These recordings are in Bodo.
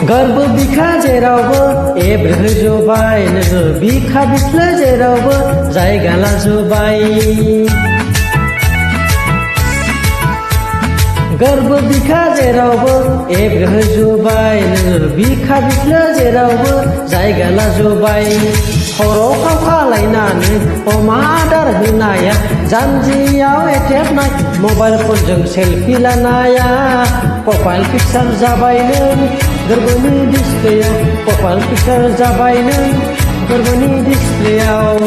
गोरबो बिखा जेरावबो एब्रेहोजोबाय नोङो बिखा बिख्लो जेरावबो जायगा लाजोबाय। गोरबो बिखा जेरावबो एब्रेहोजोबाय नोङो बिखा बिख्लो जेरावबो जायगा लाजोबाय। खर' खावखालायनानै अमा आदार होनाया जानजियाव एथेबनाय मबाइल फनजों सेलफि लानाया प्रफाइल पिक्सार जाबाय नों गोरबोनि डिसप्लेयाव प्रफाइल पिक्सार जाबाय नों गोरबोनि डिसप्लेयाव।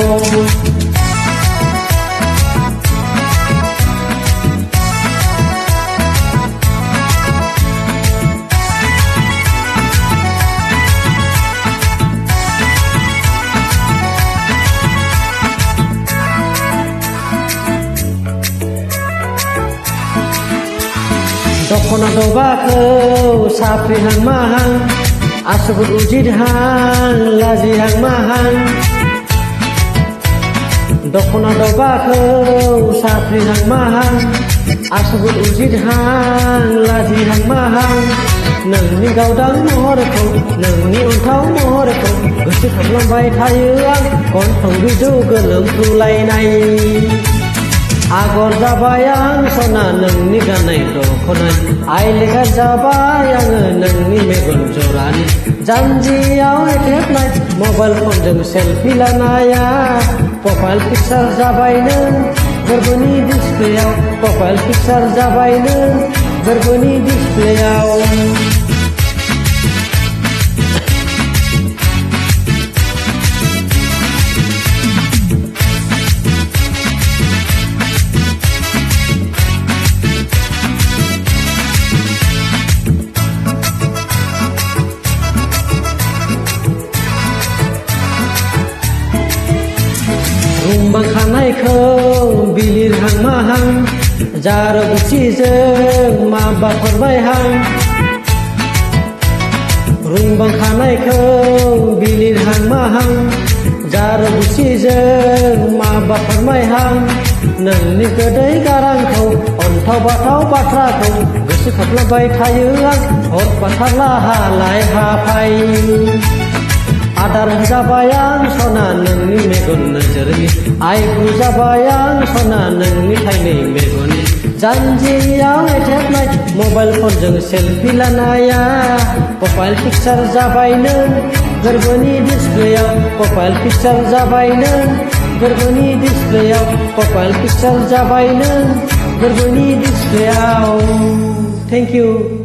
दखना दबाखौ साफ्रिहां माहां आसुगुर उजिदहां लाजिहां माहां। दखना दबाखौ साफ्रिहां माहां आसुगुर उजिदहां लाजिहां माहां। नोंनि गावदां महरखौ नोंनि अन्थाव महरखौ गोसोखांलांबाय थायो आं गन्थं बिजौ गोलोमफ्रुलायनाय। आगर जाबाय आं सना नोंनि गाननाय दखना आइलेखा जाबाय आङो नोंनि मेगन जरानि जानजियाव एथेबनाय मबाइल फनजों सेलफि लानाया प्रफाइल पिक्सार जाबाय नों गोरबोनि डिसप्लेयाव प्रफाइल पिक्सार जाबाय नों गोरबोनि डिसप्लेयाव। रुंबां खानायखौ बिलिरहां माहां जार गुथिजों माबा फोरमायहां। रुंबां खानायखौ बिलिरहां माहां जार गुथिजों माबा फोरमायहां। नोंनि गोदै गारांखौ अन्थाव बाथाव बाथ्राखौ गोसोखांलांबाय थायो आं हर बाथारला हालाय हाफाय। आदार जाबाय आं सना नोंनि मेगन नोजोरनि आइबु जाबाय आं सना नोंनि थाइनै मेगननि जानजियाव एथेबनाय मबाइल फनजों सेलफि लानाया प्रफाइल पिक्सार जाबाय नों गोरबोनि डिसप्लेयाव प्रफाइल पिक्सार जाबाय नों गोरबोनि डिसप्लेयाव प्रफाइल पिक्सार जाबाय नों गोरबोनि डिसप्लेयाव। Thank you.